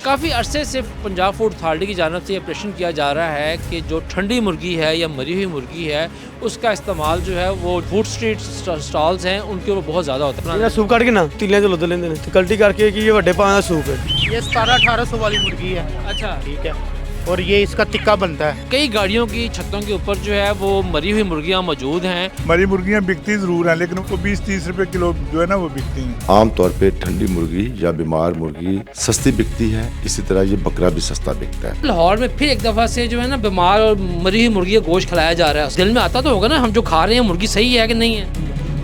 काफ़ी अरसे से पंजाब फूड अथॉरिटी की जानिब से ये ऑपरेशन किया जा रहा है कि जो ठंडी मुर्गी है या मरी हुई मुर्गी है उसका इस्तेमाल जो है वो फूड स्ट्रीट स्टॉल्स हैं उनके ऊपर बहुत ज़्यादा होता है। ਇਹਨਾਂ ਸੂਪ ਕੱਢ ਕੇ ਨਾ ਤਿੱਲਿਆਂ 'ਚ ਲੁੱਦ ਲੈਂਦੇ ਨੇ ਤੇ ਕਲਟੀ ਕਰਕੇ ਕੀ ਇਹ ਵੱਡੇ ਪਾਂ ਦਾ ਸੂਪ ਹੈ। ये 1700-1800 वाली मुर्गी है। अच्छा, ठीक है। और ये इसका टिक्का बनता है। कई गाड़ियों की छतों के ऊपर जो है वो मरी हुई मुर्गियाँ मौजूद हैं। मरी मुर्गियाँ बिकती ज़रूर हैं लेकिन उनको 20-30 रुपए किलो जो है ना वो बिकती हैं। आमतौर पे ठंडी मुर्गी या बीमार मुर्गी सस्ती बिकती है, इसी तरह ये बकरा भी सस्ता बिकता है। लाहौर में फिर एक दफ़ा से जो है ना बीमार और मरी हुई मुर्गी का गोश्त खिलाया जा रहा है। दिल में आता तो होगा ना हम जो खा रहे हैं मुर्गी सही है कि नहीं है,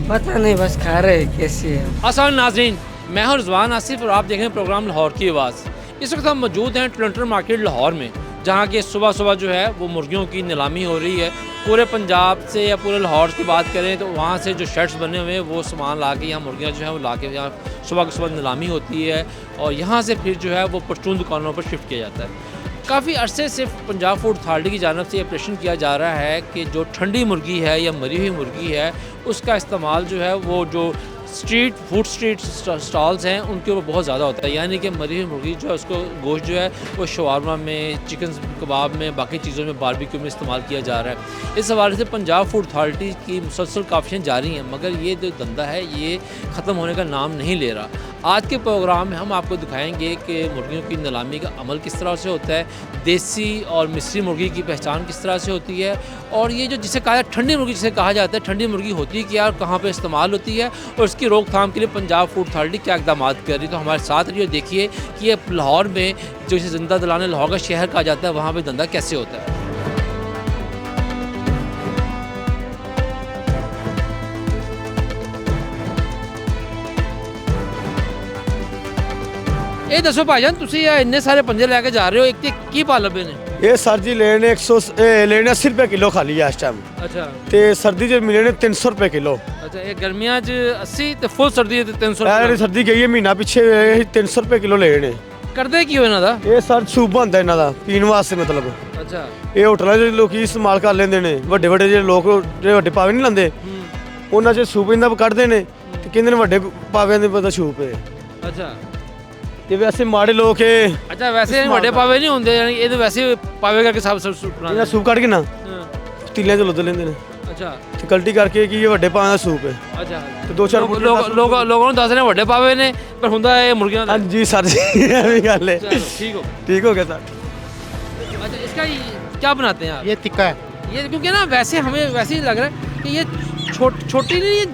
पता नहीं, बस खा रहे हैं कैसी है। आसान नाज़रीन, मैं हूं रिजवान आसिफ और आप देख रहे हैं प्रोग्राम लाहौर की आवाज़। इस वक्त हम मौजूद हैं टोरंटो मार्केट लाहौर में, जहां के सुबह सुबह जो है वो मुर्गियों की नीलामी हो रही है। पूरे पंजाब से या पूरे लाहौर की बात करें तो वहाँ से जो शेड्स बने हुए हैं वो सामान ला के यहाँ मुर्गियाँ जो है वो ला के यहाँ सुबह नीलामी होती है और यहाँ से फिर जो है वो परचून दुकानों पर शिफ्ट किया जाता है। काफ़ी अरसे से पंजाब फूड अथॉरिटी की जानिब से ऑपरेशन किया जा रहा है कि जो ठंडी मुर्गी है या मरी हुई मुर्गी है उसका इस्तेमाल जो है वो जो फूड स्ट्रीट स्टॉल्स हैं उनके ऊपर बहुत ज़्यादा होता है। यानी कि मरी हुई मुर्गी जो है उसको गोश्त जो है वो शवारमा में, चिकन कबाब में, बाकी चीज़ों में, बारबेक्यू में इस्तेमाल किया जा रहा है। इस हवाले से पंजाब फूड अथॉरिटी की मुसलसल काफ़ियाँ जारी हैं मगर ये जो धंधा है ये ख़त्म होने का नाम नहीं ले रहा। आज के प्रोग्राम में हम आपको दिखाएंगे कि मुर्गियों की नीलामी का अमल किस तरह से होता है, देसी और मिस्री मुर्गी की पहचान किस तरह से होती है और ये जो जिसे कहा ठंडी मुर्गी जिसे कहा जाता है, ठंडी मुर्गी होती है क्या और कहाँ पे इस्तेमाल होती है और इसकी रोकथाम के लिए पंजाब फूड अथॉरिटी क्या इकदाम कर रही है। तो हमारे साथ रहिए, देखिए कि ये लाहौर में जो इसे जिंदा दिलाने लाहौर का शहर कहा जाता है वहाँ पर धंधा कैसे होता है। ਇਹ ਦੱਸੋ ਭਾਈਜਾਨ ਤੁਸੀਂ ਇਹ ਇੰਨੇ ਸਾਰੇ ਪੰਜੇ ਲੈ ਕੇ ਜਾ ਰਹੇ ਹੋ, ਇੱਕ ਤੇ ਕੀ ਭਾਅ ਲੱਭੇ ਨੇ? ਇਹ ਸਰ ਜੀ ਲੈਣੇ 100 ਲੈਣੇ 80 ਰੁਪਏ ਕਿਲੋ ਖਾਲੀ ਹੈ ਇਸ ਟਾਈਮ ਅੱਛਾ ਤੇ ਸਰਦੀ 'ਚ ਮਿਲਣੇ 300 ਰੁਪਏ ਕਿਲੋ। ਅੱਛਾ, ਇਹ ਗਰਮੀਆਂ 'ਚ 80 ਤੇ ਫੁੱਲ ਸਰਦੀ ਤੇ 300 ਇਹ ਰੁਪਏ। ਸਰਦੀ ਗਈ ਹੈ ਮਹੀਨਾ ਪਿੱਛੇ ਇਹ 300 ਰੁਪਏ ਕਿਲੋ ਲੈਣੇ। ਕਰਦੇ ਕੀ ਹੋ ਇਹਨਾਂ ਦਾ? ਇਹ ਸਰ ਸੂਪ ਬਣਦਾ ਇਹਨਾਂ ਦਾ ਪੀਣ ਵਾਸਤੇ, ਮਤਲਬ ਅੱਛਾ, ਇਹ ਹੋਟਲਾਂ 'ਚ ਲੋਕੀ ਇਸਤੇਮਾਲ ਕਰ ਲੈਂਦੇ ਨੇ। ਵੱਡੇ ਵੱਡੇ ਜਿਹੜੇ ਲੋਕ ਜਿਹੜੇ ਵੱਡੇ ਪਾਵੇ ਨਹੀਂ ਲਾਉਂਦੇ ਉਹਨਾਂ 'ਚ ਸੂਪ ਇਹਨਾਂ ਕੱਢਦੇ ਨੇ ਤੇ ਕਹਿੰਦੇ ਨੇ ਵੱਡੇ ਪਾਵਿਆਂ ਦੇ ਪਤਾ ਸੂਪ ਹੈ। ਅੱਛਾ ਤੇ ਵੈਸੇ ਮਾੜੇ ਲੋਕ ਇਹ ਅੱਛਾ, ਵੈਸੇ ਵੱਡੇ ਪਾਵੇ ਨਹੀਂ ਹੁੰਦੇ, ਯਾਨੀ ਇਹ ਤਾਂ ਵੈਸੇ ਪਾਵੇ ਕਰਕੇ ਸਭ ਇਹਨਾਂ ਸੂਪ ਕੱਢ ਕੇ ਨਾ ਤਿੱਲਿਆਂ 'ਚ ਲੁੱਦ ਲੈਂਦੇ ਨੇ ਅੱਛਾ ਤੇ ਕਲਟੀ ਕਰਕੇ ਕੀ ਇਹ ਵੱਡੇ ਪਾਂ ਦਾ ਸੂਪ ਹੈ। ਅੱਛਾ, ਤੇ ਦੋ ਚਾਰ ਲੋਕਾਂ ਨੂੰ ਦੱਸ ਰਹੇ ਵੱਡੇ ਪਾਵੇ ਨੇ ਪਰ ਹੁੰਦਾ ਇਹ ਮੁਰਗੀਆਂ ਦਾ। ਹਾਂਜੀ ਸਰ ਜੀ ਇਹ ਵੀ ਗੱਲ ਹੈ। ਚਲੋ ठीक हो ठीक हो गया सर। अच्छा, इसका क्या बनाते हैं आप? ये टिक्का है। ये क्योंकि ना वैसे हमें वैसे ही लग रहा है कि ये छोटी नहीं है।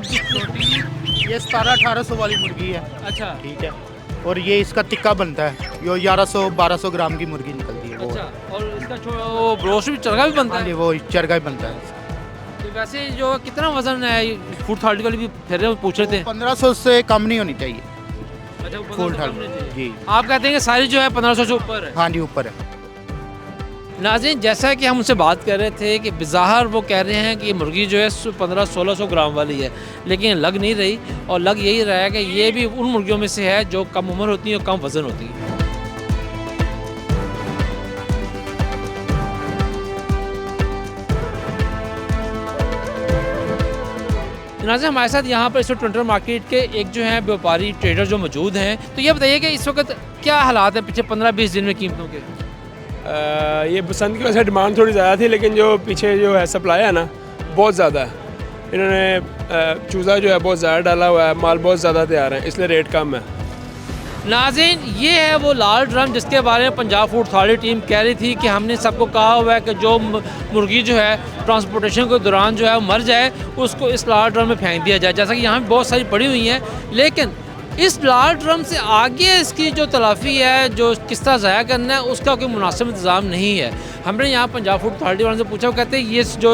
ये 1700-1800 वाली मुर्गी है। अच्छा ठीक है। और ये इसका टिक्का बनता है, ये 1100-1200 ग्राम की मुर्गी निकलती है। वो अच्छा, और इसका वो ब्रोस्ट भी चरगा भी बनता हाँ है। जी, वो चरगा ही बनता है। तो वैसे जो कितना वजन है फूड अथॉरिटी वाले भी फिर पूछ रहे थे? 1500 से कम नहीं होनी चाहिए अच्छा, फूड 1500 अथॉरिटी जी। आप कहते हैं कि सारी जो है 1500 से ऊपर है। हाँ जी, ऊपर है। नाज़रीन, जैसा कि हम उनसे बात कर रहे थे कि बिज़ाहर वो कह रहे हैं कि मुर्गी जो है 1500-1600 ग्राम वाली है, लेकिन लग नहीं रही और लग यही रहा है कि ये भी उन मुर्गियों में से है जो कम उम्र होती है और कम वज़न होती है। नाज़रीन, हमारे साथ यहाँ पर इस वक्त टोरंटो मार्केट के एक जो है व्यापारी ट्रेडर जो मौजूद हैं, तो ये बताइए कि इस वक्त क्या हालात हैं पिछले 15-20 दिन में कीमतों के? ये बसंत की वजह से डिमांड थोड़ी ज़्यादा थी लेकिन जो पीछे जो है सप्लाई है ना बहुत ज़्यादा है। इन्होंने चूज़ा जो है बहुत ज़्यादा डाला हुआ है, माल बहुत ज़्यादा तैयार है इसलिए रेट कम है। नाज़रीन, ये है वो लाल ड्रम जिसके बारे में पंजाब फूड अथॉरिटी टीम कह रही थी कि हमने सबको कहा हुआ है कि जो मुर्गी जो है ट्रांसपोर्टेशन के दौरान जो है मर जाए उसको इस लाल ड्रम में फेंक दिया जाए। जैसा कि यहाँ बहुत सारी पड़ी हुई हैं, लेकिन इस लाल ड्रम से आगे इसकी जो तलाफ़ी है, जो किस तरह ज़ाया करना है, उसका कोई मुनासिब इंतज़ाम नहीं है। हमने यहाँ पंजाब फूड अथॉरिटी वालों से पूछा, वो कहते हैं ये जो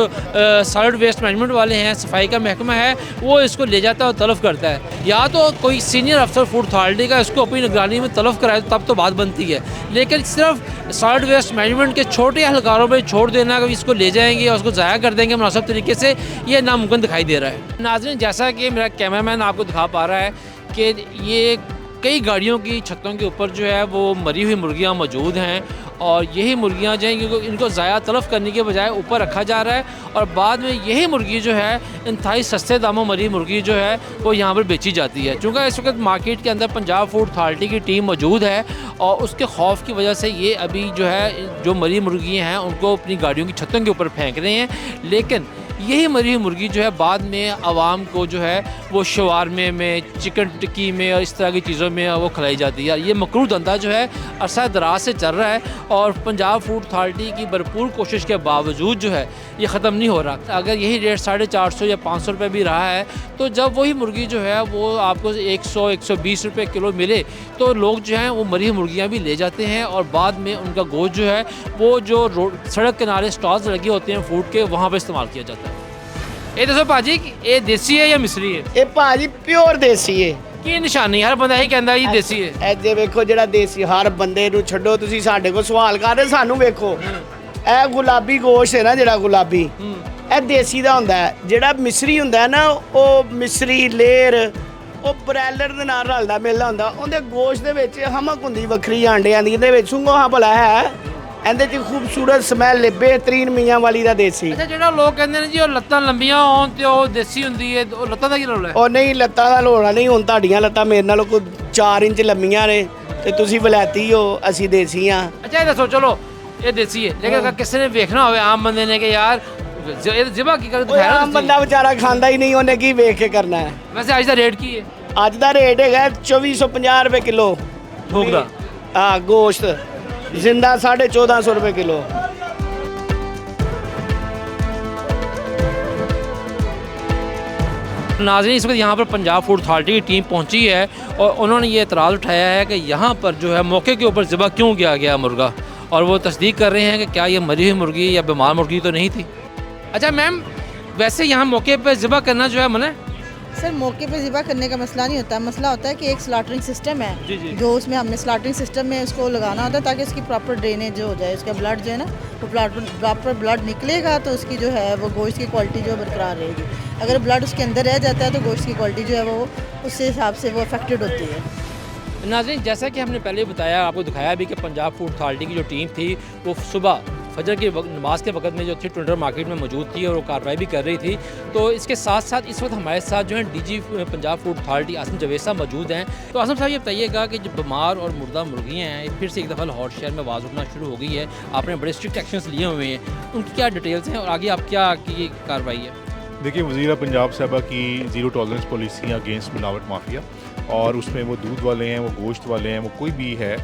सॉलिड वेस्ट मैनेजमेंट वाले हैं, सफाई का महकमा है, वो इसको ले जाता है और तलब करता है। या तो कोई सीनियर अफसर फूड अथॉरिटी का इसको अपनी निगरानी में तलब कराए तब तो बात बनती है, लेकिन सिर्फ सॉलिड वेस्ट मैनेजमेंट के छोटे एहलकारों पर छोड़ देना कि इसको ले जाएंगे और उसको ज़ाया कर देंगे मुनासिब तरीके से, ये नामुमकिन दिखाई दे रहा है। नाज़रीन, जैसा कि मेरा कैमरामैन आपको दिखा पा रहा है कि ये कई गाड़ियों की छतों के ऊपर जो है वो मरी हुई मुर्गियाँ मौजूद हैं और यही मुर्गियाँ जो हैं इनको ज़ाया तलफ़ करने के बजाय ऊपर रखा जा रहा है और बाद में यही मुर्गी जो है इंतहाई सस्ते दामों मरी मुर्गी जो है वो यहाँ पर बेची जाती है। चूँकि इस वक्त मार्केट के अंदर पंजाब फूड अथॉरिटी की टीम मौजूद है और उसके खौफ की वजह से ये अभी जो है जो मरी मुर्गियाँ हैं उनको अपनी गाड़ियों की छतों के ऊपर फेंक रहे हैं, लेकिन यही मरी हुई मुर्गी जो है बाद में आवाम को जो है वो शवारमे में, चिकन टिक्की में और इस तरह की चीज़ों में वो खिलाई जाती है। ये मकरूह धंधा जो है अरसा दराज से चल रहा है और पंजाब फूड अथॉरिटी की भरपूर कोशिश के बावजूद जो है ये ख़त्म नहीं हो रहा। अगर यही रेट 450 या 500 रुपये भी रहा है तो जब वही मुर्गी जो है वो आपको 100-120 रुपये किलो मिले तो लोग जो हैं वो मरी हुई मुर्गियाँ भी ले जाते हैं और बाद में उनका गोश्त जो है वो जो सड़क किनारे स्टॉल्स लगे होते हैं फूड के वहाँ पर इस्तेमाल किया जाता है। ये दसो भाजी ये देसी है या मिसरी है? ਇਹ ਭਾਜੀ ਪਿਓਰ ਦੇਸੀ ਏ। ਕੀ ਨਿਸ਼ਾਨੀ ਹਰ ਬੰਦਾ ਇਹ ਕਹਿੰਦਾ ਜੀ ਦੇਸੀ ਹੈ। ਇਹ ਜੇ ਵੇਖੋ ਜਿਹੜਾ ਦੇਸੀ ਹਰ ਬੰਦੇ ਨੂੰ ਛੱਡੋ ਤੁਸੀਂ ਸਾਡੇ ਕੋਲ ਸਵਾਲ ਕਰ ਰਹੇ ਸਾਨੂੰ ਵੇਖੋ ਇਹ ਗੁਲਾਬੀ ਗੋਸ਼ਤ ਹੈ ਨਾ ਜਿਹੜਾ ਗੁਲਾਬੀ ਇਹ ਦੇਸੀ ਦਾ ਹੁੰਦਾ ਹੈ। ਜਿਹੜਾ ਮਿਸਰੀ ਹੁੰਦਾ ਹੈ ਨਾ ਉਹ ਮਿਸਰੀ ਲੇਰ ਉਹ ਬ੍ਰੈਲਰ ਦੇ ਨਾਲ ਰਲਦਾ ਮਿਲਦਾ ਹੁੰਦਾ ਉਹਦੇ ਗੋਸ਼ਤ ਦੇ ਵਿੱਚ ਹਮਕ ਹੁੰਦੀ ਵੱਖਰੀ ਆਂਡਿਆਂ ਦੀ ਇਹਦੇ ਵਿੱਚ ਸੁੰਗੋਹਾ ਭਲਾ ਹੈ ਇਹਦੇ 'ਚ ਖੂਬਸੂਰਤ ਸਮੈਲ ਬਿਹਤਰੀਨ ਮੀਆਂ ਵਾਲੀ ਦਾ ਦੇਸੀ। ਅੱਛਾ ਜਿਹੜਾ ਲੋਕ ਕਹਿੰਦੇ ਨੇ ਜੀ ਉਹ ਲੱਤਾਂ ਲੰਬੀਆਂ ਹੋਣ ਤੇ ਉਹ ਦੇਸੀ ਹੁੰਦੀ ਹੈ ਉਹ ਲੱਤਾਂ ਦਾ ਕੀ ਰੌਲਾ ਹੈ? ਉਹ ਨਹੀਂ ਲੱਤਾਂ ਦਾ ਲੋੜਾ ਨਹੀਂ ਹੁਣ ਤੁਹਾਡੀਆਂ ਲੱਤਾਂ ਮੇਰੇ ਨਾਲੋਂ ਕੋਈ 4 ਇੰਚ ਲੰਮੀਆਂ ਨੇ ਤੇ ਤੁਸੀਂ ਵਲੈਤੀ ਹੋ ਅਸੀਂ ਦੇਸੀ ਆ। ਅੱਛਾ ਇਹ ਦੱਸੋ ਚਲੋ ਇਹ ਦੇਸੀ ਹੈ ਲੇਕਿਨ ਅਗਰ ਕਿਸੇ ਨੇ ਵੇਖਣਾ ਹੋਵੇ ਆਮ ਬੰਦੇ ਨੇ ਕਿ ਯਾਰ ਇਹ ਜ਼ਿਬਾ ਕੀ ਕਰ ਦਿਖਾਇਆ ਆਮ ਬੰਦਾ ਵਿਚਾਰਾ ਖਾਂਦਾ ਹੀ ਨਹੀਂ ਉਹਨੇ ਕੀ ਵੇਖ ਕੇ ਕਰਨਾ ਹੈ। ਵੈਸੇ ਅੱਜ ਦਾ ਰੇਟ ਕੀ ਹੈ? ਅੱਜ ਦਾ ਰੇਟ ਹੈਗਾ 2450 ਰੁਪਏ ਕਿਲੋ ਥੋਕ ਦਾ। ਹਾਂ ਗੋਸ਼ਤ जिंदा 1450 रुपये किलो। नाज़रीन इस वक्त यहाँ पर पंजाब फूड अथॉरिटी की टीम पहुँची है और उन्होंने ये एतराज़ उठाया है कि यहाँ पर जो है मौके के ऊपर ज़िबा क्यों किया गया मुर्गा और वो तस्दीक कर रहे हैं कि क्या ये मरी हुई मुर्गी या बीमार मुर्गी तो नहीं थी। अच्छा मैम वैसे यहाँ मौके पर ज़िबा करना जो है मना है? सर मौके पे ज़िबा करने का मसला नहीं होता, मसला होता है कि एक स्लाटरिंग सिस्टम है जो उसमें हमने स्लाटरिंग सिस्टम में उसको लगाना होता है ताकि उसकी प्रॉपर ड्रेनेज हो जाए, उसका ब्लड जो है ना वो प्रॉपर ब्लड निकलेगा तो उसकी जो है वो गोश्त की क्वालिटी जो है बरकरार रहेगी। अगर ब्लड उसके अंदर रह जाता है तो गोश्त की क्वालिटी जो है वो उस हिसाब से वो अफेक्टेड होती है। नाज़रीन जैसा कि हमने पहले बताया आपको दिखाया भी कि पंजाब फूड अथॉरिटी की जो टीम थी वो सुबह फजर की नमाज के वक्त में जो थी टुंडर मार्केट में मौजूद थी और वो कार्रवाई भी कर रही थी। तो इसके साथ साथ इस वक्त हमारे साथ जो है DG Punjab food authority Asim Javed साहब मौजूद हैं। तो आसिम साहब ये बताइएगा कि जो बीमार और मुर्दा मुर्गियाँ हैं फिर से एक दफ़ा लाहौर शहर में आवाज़ उठना शुरू हो गई है, आपने बड़े स्ट्रिक्ट एक्शंस लिए हुए हैं, उनकी क्या डिटेल्स हैं और आगे आप क्या की कार्रवाई है? देखिए वज़ीर पंजाब साहबा की ज़ीरो टॉलरेंस पॉलिसी अगेंस्ट मिलावट माफिया और उसमें वो दूध वाले हैं, वो गोश्त वाले हैं, वो कोई भी है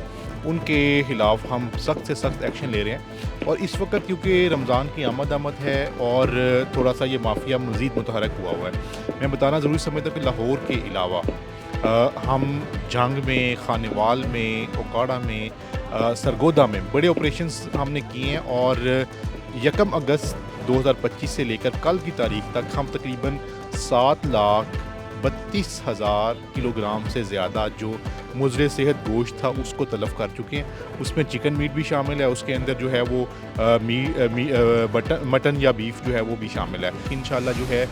उनके ख़िलाफ़ हम सख्त से सख्त एक्शन ले रहे हैं। और इस वक्त क्योंकि रमज़ान की आमद है और थोड़ा सा ये माफिया मज़ीद मुतहरक हुआ है, मैं बताना ज़रूरी समझता हूँ कि लाहौर के अलावा हम जंग में, खानेवाल में, ओकाड़ा में, सरगोदा में बड़े ऑपरेशंस हमने किए हैं और 1 अगस्त 2025 से लेकर कल की तारीख तक हम तकरीबन 7,32,000 किलोग्राम से ज़्यादा जो मुज़र सेहत गोश्त था उसको तलफ़ कर चुके हैं। उसमें चिकन मीट भी शामिल है, उसके अंदर जो है वो मटन या बीफ जो है वो भी शामिल है। इंशाल्लाह जो है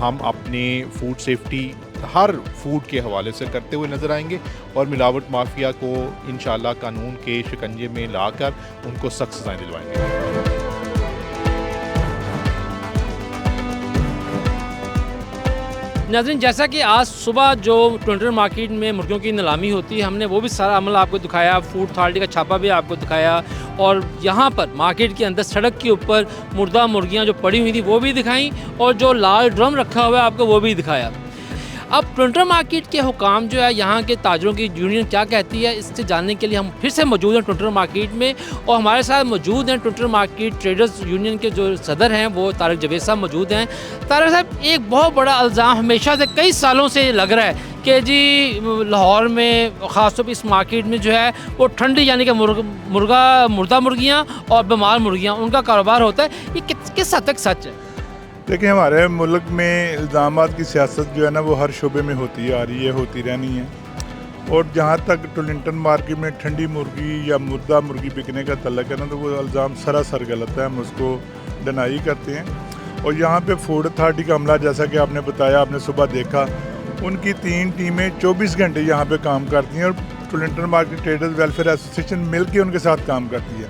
हम अपने फूड सेफ्टी हर फूड के हवाले से करते हुए नज़र आएंगे और मिलावट माफिया को इंशाल्लाह कानून के शिकंजे में लाकर उनको सख्त सज़ाएं दिलवाएंगे। नाज़रीन जैसा कि आज सुबह जो टुंडर मार्केट में मुर्गियों की नीलामी होती है हमने वो भी सारा अमल आपको दिखाया, फूड अथॉरिटी का छापा भी आपको दिखाया और यहाँ पर मार्केट के अंदर सड़क के ऊपर मुर्दा मुर्गियाँ जो पड़ी हुई थी वो भी दिखाई और जो लाल ड्रम रखा हुआ है आपको वो भी दिखाया। अब टुंडर मार्केट के हुकाम जो है यहाँ के ताजरों की यूनियन क्या कहती है इससे जानने के लिए हम फिर से मौजूद हैं टुंडर मार्केट में और हमारे साथ मौजूद हैं टुंडर मार्केट ट्रेडर्स यूनियन के जो सदर हैं वो तारिक जवेद साहब मौजूद हैं। तारिक साहब एक बहुत बड़ा इल्ज़ाम हमेशा से कई सालों से लग रहा है कि जी लाहौर में ख़ासतौर पर इस मार्केट में जो है वो ठंडी यानी कि मुर्दा मुर्गियाँ और बीमार मुर्गियाँ उनका कारोबार होता है, ये किस हद तक सच है? देखिए हमारे मुल्क में इल्ज़ामात की सियासत जो है ना वो हर शोबे में होती आ रही है, होती रहनी है। और जहाँ तक टुलिंटन मार्केट में ठंडी मुर्गी या मुर्दा मुर्गी बिकने का तल्लक है ना तो वो इल्ज़ाम सरासर गलत है, हम उसको डिनाई करते हैं। और यहाँ पे फूड अथॉरिटी का अमला जैसा कि आपने बताया, आपने सुबह देखा उनकी 3 टीमें 24 घंटे यहाँ पे काम करती हैं और Toronto market traders welfare association मिल के उनके साथ काम करती है।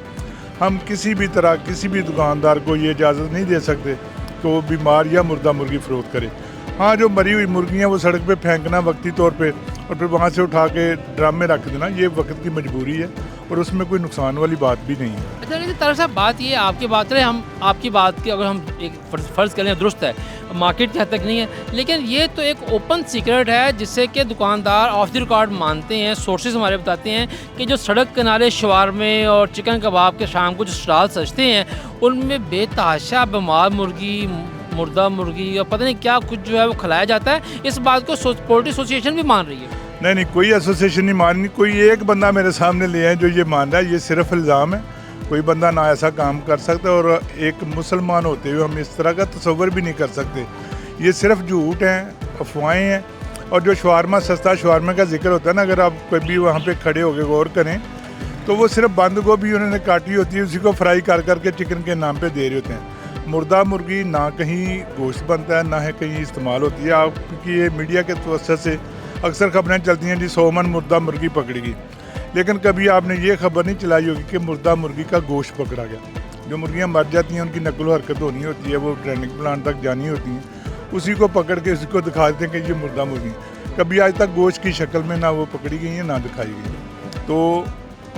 हम किसी भी तरह किसी भी दुकानदार को ये इजाज़त नहीं दे सकते कि वो बीमार या मुर्दा मुर्गी फ़रोख्त करे। हाँ, जो मरी हुई मुर्गियाँ वो सड़क पे फेंकना वक्ती तौर पे और फिर वहाँ से उठा के ड्रम में रख देना, ये वक्त की मजबूरी है और उसमें कोई नुकसान वाली बात भी नहीं है। अच्छा, लेकिन तरह साहब बात ये आपकी बात रहे, हम आपकी बात की अगर हम एक फ़र्ज़ करें दुरुस्त है, मार्केट की हद तक नहीं है, लेकिन ये तो एक ओपन सीक्रेट है जिससे कि दुकानदार ऑफ द रिकॉर्ड मानते हैं, सोर्सेज हमारे बताते हैं कि जो सड़क किनारे शवारमे और चिकन कबाब के शाम को जो स्टॉल सजते हैं उनमें बेतहाशा बीमार मुर्गी, मुर्दा मुर्गी और पता नहीं क्या कुछ जो है वो खिलाया जाता है। इस बात को पोल्ट्री एसोसिएशन भी मान रही है। नहीं, कोई एसोसिएशन नहीं मान रही, कोई एक बंदा मेरे सामने ले आए जो ये मान रहा है, ये सिर्फ इल्ज़ाम है। कोई बंदा ना ऐसा काम कर सकता और एक मुसलमान होते हुए हम इस तरह का तसव्वुर भी नहीं कर सकते। ये सिर्फ झूठ हैं, अफवाहें हैं। और जो शवारमा, सस्ता शवारमा का जिक्र होता है ना, अगर आप कभी वहाँ पे खड़े होकर गौर करें तो वो सिर्फ बंद गोभी उन्होंने काटी होती है, उसी को फ्राई कर करके चिकन के नाम पे दे रहे होते हैं। मुर्दा मुर्गी ना कहीं गोश्त बनता है, ना है कहीं इस्तेमाल होती है। आप क्योंकि ये मीडिया के तवज्जुह से अक्सर खबरें चलती हैं जी 100 मन मुर्दा मुर्गी पकड़ी गई, लेकिन कभी आपने ये खबर नहीं चलाई होगी कि मुर्दा मुर्गी का गोश्त पकड़ा गया। जो मुर्गियाँ मर जाती हैं उनकी नकल व हरकत होनी होती है, वो ट्रेनिंग प्लांट तक जानी होती हैं, उसी को पकड़ के उसी को दिखा देते हैं कि ये मुर्दा मुर्गी। कभी आज तक गोश्त की शक्ल में ना वो पकड़ी गई है ना दिखाई गई। तो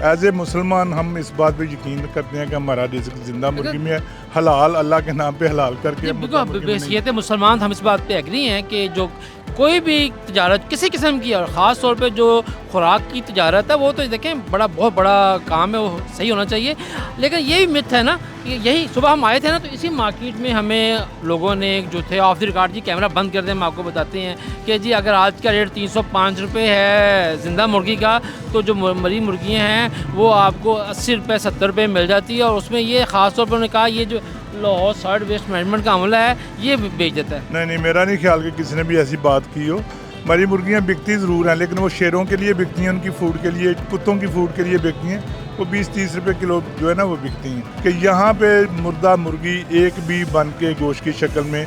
एज ए मुसलमान हम इस बात पे यकीन करते हैं कि हमारा रिज़्क़ जिंदा मुर्गी में है, हलाल अल्लाह के नाम पे हलाल करके। बिल्कुल बेहसियत मुसलमान हम इस बात पे एग्री हैं कि जो कोई भी तजारत किसी किस्म की और ख़ास तौर पे जो खुराक की तजारत है वो तो देखें बहुत बड़ा काम है, वो सही होना चाहिए। लेकिन ये भी मिथ है ना कि यही सुबह हम आए थे ना तो इसी मार्केट में हमें लोगों ने जो थे ऑफ द रिकॉर्ड जी कैमरा बंद कर दें, हम आपको बताते हैं कि जी अगर आज का रेट 305 रुपये है ज़िंदा मुर्गी का, तो जो मरी मुर्गियाँ हैं वो आपको 80 रुपये 70 रुपये मिल जाती है। और उसमें ये ख़ास तौर पर उन्होंने कहा ये जो लाहौर सॉलिड वेस्ट मैनेजमेंट का अमला है ये बेच देता है। नहीं, मेरा नहीं ख्याल कि किसी ने भी ऐसी बात की हो। मरी मुर्गियाँ बिकती ज़रूर हैं, लेकिन वो शेरों के लिए बिकती हैं, उनकी फूड के लिए, कुत्तों की फूड के लिए बिकती हैं। वो 20-30 रुपये किलो जो है ना वो बिकती हैं। कि यहाँ पे मुर्दा मुर्गी एक भी बन के गोश्त की शक्ल में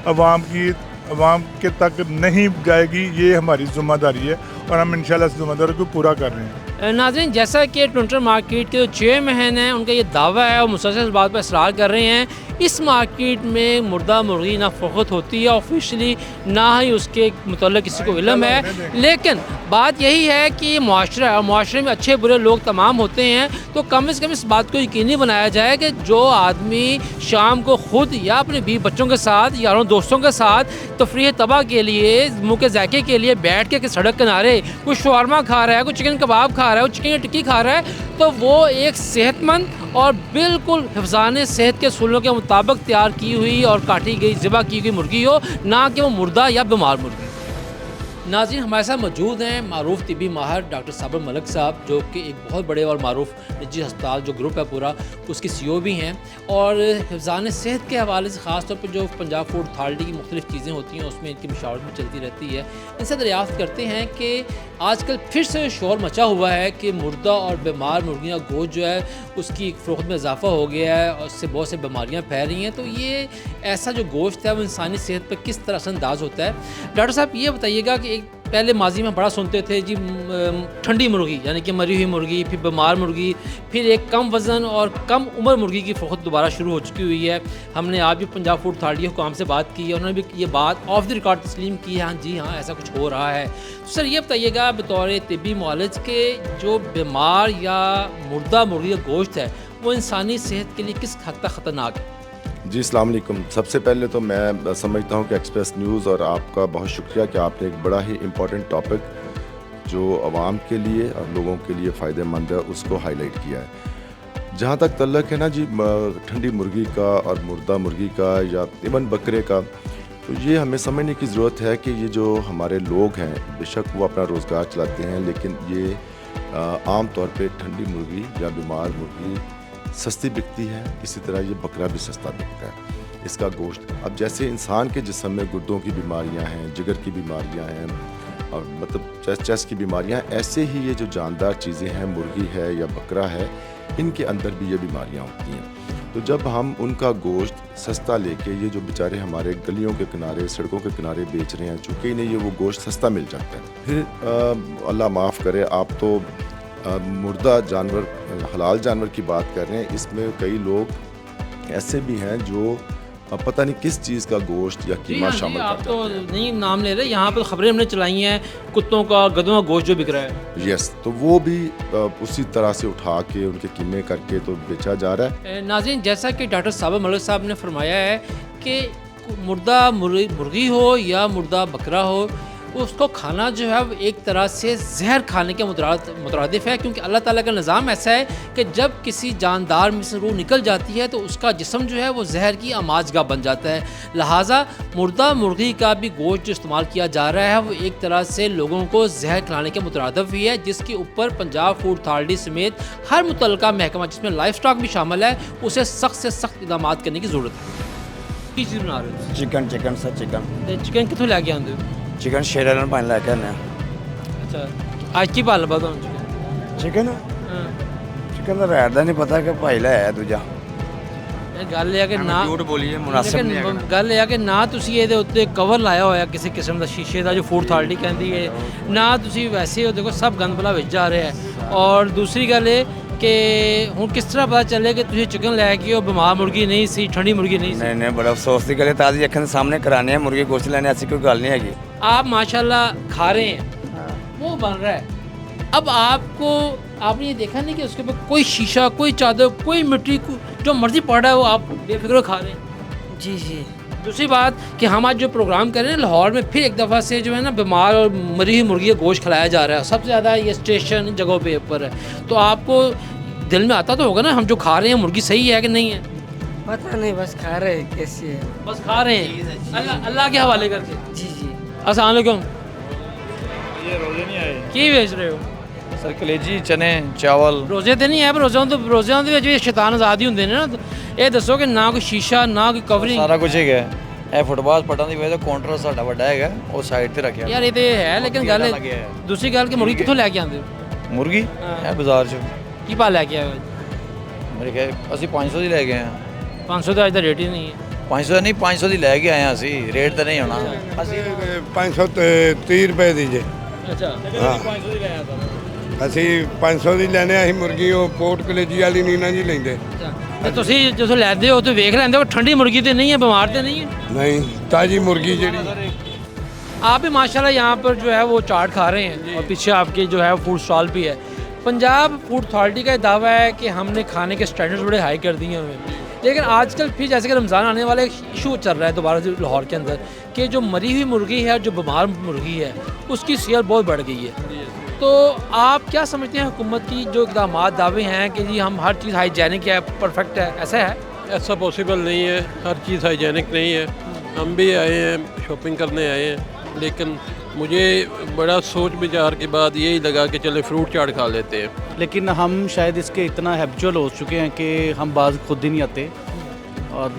अवाम के तक नहीं जाएगी, ये हमारी ज़िम्मेदारी है और हम इंशाल्लाह इस ज़िम्मेदारी को पूरा कर रहे हैं। नाज़रीन, जैसा कि टोरंटो मार्केट के जो चेयरमैन हैं उनका ये दावा है और मुसलसल इस बात पर इसरार कर रहे हैं, इस मार्केट में मुर्दा मुर्गी ना फ़रोख्त होती है ऑफिशियली, ना ही उसके मुतल्लिक़ किसी को इल्म है। लेकिन बात यही है कि माशरा है और माशरे में अच्छे बुरे लोग तमाम होते हैं, तो कम से कम इस बात को यकीनी बनाया जाए कि जो आदमी शाम को ख़ुद या अपने बीवी बच्चों के साथ, यारों दोस्तों के साथ तफरीह तबाह के लिए, मुँह के जायके के लिए बैठ के सड़क किनारे कोई शवारमा खा रहा है, कोई चिकन कबाब खा रहा है, कोई चिकन टिक्की खा रहा है, तो वो एक सेहतमंद और बिल्कुल हिफ़्ज़ाने सेहत के असूलों के मुताबिक तैयार की हुई और काटी गई ज़िबा की गई मुर्गी हो, ना कि वो मुर्दा या बीमार मुर्गी। नाज़रीन, हमारे साथ मौजूद हैं मारूफ तिबी माहिर डॉक्टर साबिर मलिक साहब, जो कि एक बहुत बड़े और मारूफ निजी अस्पताल जो ग्रुप है पूरा उसकी CEO भी हैं, और हिफ़्ज़ान सेहत के हवाले से ख़ास तौर पर जो पंजाब फूड अथॉरिटी की मुख्तलिफ़ चीज़ें होती हैं उसमें इनकी मशावरत भी चलती रहती है। इनसे दरियाफ़्त करते हैं कि आजकल फिर से शोर मचा हुआ है कि मुर्दा और बीमार मुर्गियाँ गोश्त जो है उसकी फ़रोख्त में इजाफा हो गया है और उससे बहुत सी बीमारियाँ फैल रही हैं। तो ये ऐसा जो गोश्त है वो इंसानी सेहत पर किस तरह असरअंदाज होता है? डॉक्टर साहब ये बताइएगा कि एक पहले माजी में बड़ा सुनते थे जी ठंडी मुर्गी यानी कि मरी हुई मुर्गी, फिर बीमार मुर्गी, फिर एक कम वज़न और कम उम्र मुर्गी की फ़रोख्त दोबारा शुरू हो चुकी हुई है। हमने आज भी पंजाब फूड अथॉरिटी हुकाम से बात की है, उन्होंने भी ये बात ऑफ द रिकॉर्ड तस्लीम की है, हाँ जी हाँ ऐसा कुछ हो रहा है। तो सर ये बताइएगा बतौर तिब्बी मुआलिज के जो बीमार या मुर्दा मुर्गी का गोश्त है वो इंसानी सेहत के लिए किस हद तक ख़तरनाक है? जी अस्सलाम वालेकुम। सबसे पहले तो मैं समझता हूँ कि एक्सप्रेस न्यूज़ और आपका बहुत शुक्रिया कि आपने एक बड़ा ही इम्पोर्टेंट टॉपिक जो आवाम के लिए और लोगों के लिए फ़ायदेमंद है उसको हाईलाइट किया है। जहाँ तक तल्लक है ना जी ठंडी मुर्गी का और मुर्दा मुर्गी का या इवन बकरे का, तो ये हमें समझने की ज़रूरत है कि ये जो हमारे लोग हैं बेशक वो अपना रोज़गार चलाते हैं, लेकिन ये आम तौर पे ठंडी मुर्गी या बीमार मुर्गी सस्ती बिकती है, इसी तरह ये बकरा भी सस्ता बिकता है इसका गोश्त। अब जैसे इंसान के जिस्म में गुर्दों की बीमारियां हैं, जिगर की बीमारियां हैं और मतलब चेस्ट की बीमारियां हैं, ऐसे ही ये जो जानदार चीज़ें हैं मुर्गी है या बकरा है इनके अंदर भी ये बीमारियां होती हैं। तो जब हम उनका गोश्त सस्ता लेके, ये जो बेचारे हमारे गलियों के किनारे, सड़कों के किनारे बेच रहे हैं, चूँकि इन्हें ये वो गोश्त सस्ता मिल जाता है, फिर अल्लाह माफ़ करे, आप तो मुर्दा जानवर, हलाल जानवर की बात कर रहे हैं, इसमें कई लोग ऐसे भी हैं जो पता नहीं किस चीज़ का गोश्त या कीमा शामिल आप करते तो हैं। नहीं नाम ले रहे, यहाँ पर खबरें हमने चलाई हैं कुत्तों का, गधों का गोश्त जो बिक रहा है। यस, तो वो भी उसी तरह से उठा के उनके कीमे करके तो बेचा जा रहा है। नाज़रीन, जैसा कि डॉक्टर साबिर मलिक साहब ने फरमाया है कि मुर्दा मुर्गी हो या मुर्दा बकरा हो, उसको खाना जो है वो एक तरह से जहर खाने के मुतरादिफ है, क्योंकि अल्लाह ताला का निज़ाम ऐसा है कि जब किसी जानदार में से रूह निकल जाती है तो उसका जिस्म जो है वो जहर की आमाजगाह बन जाता है। लिहाजा मुर्दा मुर्गी का भी गोश्त जो इस्तेमाल किया जा रहा है वो एक तरह से लोगों को जहर खिलाने के मुतरादिफ ही है, जिसके ऊपर पंजाब फूड अथॉरिटी समेत हर मुतल्लिका महकमा, जिसमें लाइफ स्टॉक भी शामिल है, उसे सख्त से सख्त इक़दाम करने की ज़रूरत है। की चीज़ बना रहे हो? चिकन सर चिकन कितों लैके आते हो? चिकन शेर पानी लैके आने। अच्छा, आज की भाल बात चिकन चिकन का रेट का नहीं पता कि भाई लाया दूजा। गल है कि ना झूठ बोलिए, मुनासिब नहीं है। गल है कि ना तुसी ਇਹਦੇ ਉੱਤੇ ਕਵਰ ਲਾਇਆ ਹੋਇਆ ਕਿਸੇ ਕਿਸਮ ਦਾ ਸ਼ੀਸ਼ੇ ਦਾ, ਜੋ ਫੂਡ ਅਥਾਰਟੀ ਕਹਿੰਦੀ ਹੈ, ਨਾ ਤੁਸੀਂ ਵੈਸੇ ਦੇਖੋ ਸਭ ਗੰਦ ਭਲਾ ਵਿੱਚ ਜਾ ਰਿਹਾ ਹੈ। ਔਰ ਦੂਸਰੀ ਗੱਲ ਇਹ ਕਿ ਹੁਣ ਕਿਸ ਤਰ੍ਹਾਂ ਪਤਾ ਚੱਲੇ ਕਿ ਤੁਸੀਂ ਚਿਕਨ ਲੈ ਕੇ ਉਹ ਬਿਮਾਰ ਮੁਰਗੀ ਨਹੀਂ ਸੀ, ਠੰਡੀ ਮੁਰਗੀ ਨਹੀਂ ਸੀ? नहीं बड़ा अफसोस की गल है, ताज़ी अखन सामने कराने हैं मुर्गी गोश्त लेने, ऐसी कोई गल नहीं हैगी। आप माशाल्लाह खा रहे हैं, वो बन रहा है, अब आपको आपने ये देखा नहीं कि उसके ऊपर कोई शीशा, कोई चादर, कोई मिट्टी, जो मर्जी पड़ रहा है वो आप बेफिक्र खा रहे हैं। जी जी। दूसरी बात कि हम आज जो प्रोग्राम कर रहे हैं लाहौर में फिर एक दफ़ा से जो है ना बीमार और मरी हुई मुर्गी का गोश्त खिलाया जा रहा है, सबसे ज़्यादा ये स्टेशन जगहों पे ऊपर है। तो आपको दिल में आता तो होगा ना हम जो खा रहे हैं मुर्गी सही है कि नहीं है? पता नहीं, बस खा रहे हैं, कैसी है? बस खा रहे हैं अल्लाह के हवाले करके। जी जी। अस्सलाम वालेकुम। ये रोजे नहीं आए की बेच रहे हो? सर कलेजी चने चावल रोजे तो नहीं है, पर रोज़ों ਦੇ ਵਿੱਚ ਵੀ ਸ਼ੈਤਾਨ ਆਜ਼ਾਦੀ ਹੁੰਦੇ ਨੇ ਨਾ। ਇਹ ਦੱਸੋ ਕਿ ਨਾ ਕੋਈ ਸ਼ੀਸ਼ਾ, ਨਾ ਕੋਈ ਕਵਰਿੰਗ, ਸਾਰਾ ਕੁਝ ਹੈਗਾ। ਇਹ ਫੁੱਟਬਾਲ ਪਟਾਂ ਦੀ ਵਜ੍ਹਾ ਤੋਂ ਕਾਊਂਟਰ ਸਾਡਾ ਵੱਡਾ ਹੈਗਾ, ਉਹ ਸਾਈਡ ਤੇ ਰੱਖਿਆ। ਯਾਰ ਇਹ ਤੇ ਹੈ, ਲੇਕਿਨ ਗੱਲ ਦੂਸਰੀ ਗੱਲ ਕਿ ਮੁਰਗੀ ਕਿੱਥੋਂ ਲੈ ਕੇ ਆਉਂਦੇ ਹੋ? ਮੁਰਗੀ ਇਹ ਬਾਜ਼ਾਰ 'ਚ ਕੀ ਭਾਅ ਲੈ ਕੇ ਆਏ ਹੋ? ਮੇਰੇ ਖਿਆਲ ਅਸੀਂ 500 ਦੀ ਲੈ ਗਏ ਆ। 500 ਦਾ ਅੱਜ ਦਾ ਰੇਟ ਹੀ ਨਹੀਂ ਹੈ। 500 ਨਹੀਂ, 500 ਦੀ ਲੈ ਕੇ ਆਏ ਆ ਅਸੀਂ, ਰੇਟ ਤਾਂ ਨਹੀਂ ਹੋਣਾ। ਅਸੀਂ 530 ਰੁਪਏ ਦੀ ਜੇ। ਅੱਛਾ, 500 ਦੀ ਲੈ ਆਇਆ ਅਸੀਂ 500 ਦੀ ਲੈਣੇ, ਅਸੀਂ ਮੁਰਗੀ ਉਹ ਪੋਰਟ ਕਲੇਜੀ ਵਾਲੀ ਨਹੀਂ ਨਾ ਜੀ ਲੈਂਦੇ। ਤੇ ਤੁਸੀਂ ਜਦੋਂ ਲੈਂਦੇ ਹੋ ਤਾਂ ਵੇਖ ਲੈਂਦੇ ਹੋ ਠੰਡੀ ਮੁਰਗੀ तो नहीं है, बीमार तो नहीं है? नहीं, ताजी मुर्गी ਜਿਹੜੀ। आप भी माशाल्लाह यहाँ पर जो है वो चाट खा रहे हैं और पीछे आपके जो है फूड स्टॉल भी है। पंजाब फूड अथॉरिटी का दावा है कि हमने खाने के स्टैंडर्ड्स बड़े हाई कर दिए हुए, लेकिन आजकल फिर जैसे कि रमज़ान आने वाला एक इशू चल रहा है दोबारा से लाहौर के अंदर कि जो मरी हुई मुर्गी है, जो बीमार मुर्गी है, उसकी सेल बहुत बढ़ गई है। तो आप क्या समझते हैं हुकूमत की जो इक़दाम दावे हैं कि जी हम हर चीज़ हाइजेनिक है, परफेक्ट है, ऐसा है? ऐसा पॉसिबल नहीं है, हर चीज़ हाइजेनिक नहीं है। हम भी आए हैं, शॉपिंग करने आए हैं, लेकिन मुझे बड़ा सोच विचार के बाद यही लगा कि चले फ्रूट चाट खा लेते हैं। लेकिन हम शायद इसके इतना हैबिचुअल हो चुके हैं कि हम बाज खुद ही नहीं आते, और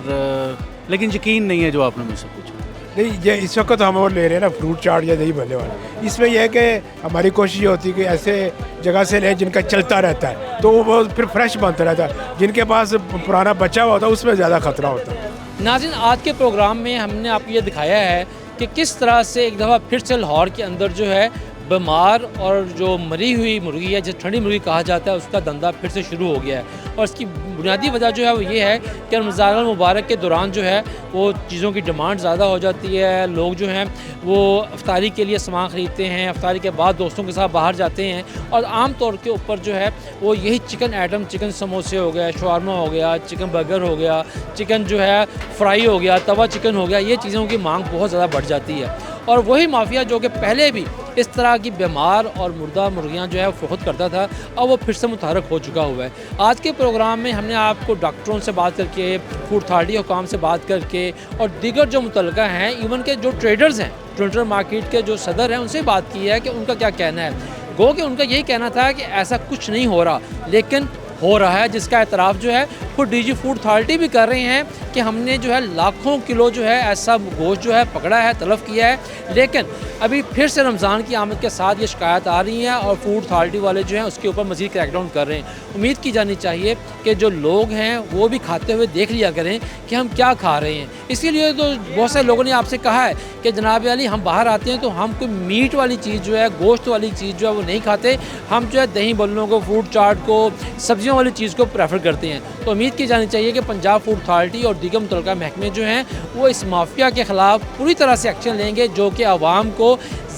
लेकिन यकीन नहीं है जो आपने मुझसे पूछा। नहीं, ये इस वक्त हम वो ले रहे हैं ना फ्रूट चाट या दही भल्ले वाला, इसमें यह है कि हमारी कोशिश ये होती है कि ऐसे जगह से ले जिनका चलता रहता है, तो वो फिर फ्रेश बनता रहता है। जिनके पास पुराना बचा हुआ होता है उसमें ज़्यादा खतरा होता है। नाज़रीन, आज के प्रोग्राम में हमने आपको ये दिखाया है कि किस तरह से एक दफ़ा फिर से लाहौर के अंदर जो है बीमार और जो मरी हुई मुर्गी है, जिस ठंडी मुर्गी कहा जाता है, उसका धंधा फिर से शुरू हो गया है। और इसकी बुनियादी वजह जो है वो ये है कि रमज़ान मुबारक के दौरान जो है वो चीज़ों की डिमांड ज़्यादा हो जाती है। लोग जो हैं वो अफ्तारी के लिए सामान ख़रीदते हैं, अफ्तारी के बाद दोस्तों के साथ बाहर जाते हैं, और आम तौर के ऊपर जो है वो यही चिकन आइटम, चिकन समोसे हो गया, शवारमा हो गया, चिकन बर्गर हो गया, चिकन जो है फ्राई हो गया, तवा चिकन हो गया, ये चीज़ों की मांग बहुत ज़्यादा बढ़ जाती है। और वही माफिया जो कि पहले भी इस तरह की बीमार और मुर्दा मुर्गियाँ जो है फ़रोख्त करता था, अब वो फिर से मुतहरक हो चुका हुआ है। आज के प्रोग्राम में हमने आपको डॉक्टरों से बात करके, फूड अथॉरिटी हुकाम से बात करके, और दीगर जो मुतल्लिका हैं, इवन के जो ट्रेडर्स हैं, ट्रेडर मार्केट के जो सदर हैं, उनसे बात की है कि उनका क्या कहना है। गो कि उनका यही कहना था कि ऐसा कुछ नहीं हो रहा, लेकिन हो रहा है, जिसका एतराफ़ जो है खुद डीजी फूड अथॉरिटी भी कर रहे हैं कि हमने जो है लाखों किलो जो है ऐसा गोश्त जो है पकड़ा है, तलब किया है, लेकिन अभी फिर से रमज़ान की आमद के साथ ये शिकायत आ रही है और फूड अथॉरिटी वाले जो हैं उसके ऊपर मज़ीद क्रैकडाउन कर रहे हैं। उम्मीद की जानी चाहिए कि जो लोग हैं वो भी खाते हुए देख लिया करें कि हम क्या खा रहे हैं। इसीलिए तो बहुत सारे लोगों ने आपसे कहा है कि जनाब अली हम बाहर आते हैं तो हम कोई मीट वाली चीज़ जो है, गोश्त वाली चीज़ जो है वो नहीं खाते, हम जो है दही बल्लों को, फ्रूट चाट को, सब्जियों वाली चीज़ को प्रेफर करते हैं। तो उम्मीद की जानी चाहिए कि पंजाब फूड अथॉरिटी और दीगर मुतल्लिका महकमे जो हैं वो इस माफिया के ख़िलाफ़ पूरी तरह से एक्शन लेंगे जो कि आवाम को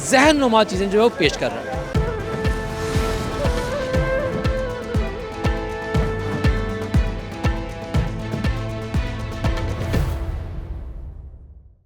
जहन नुमा चीज़ें जो है वो पेश कर रहा है।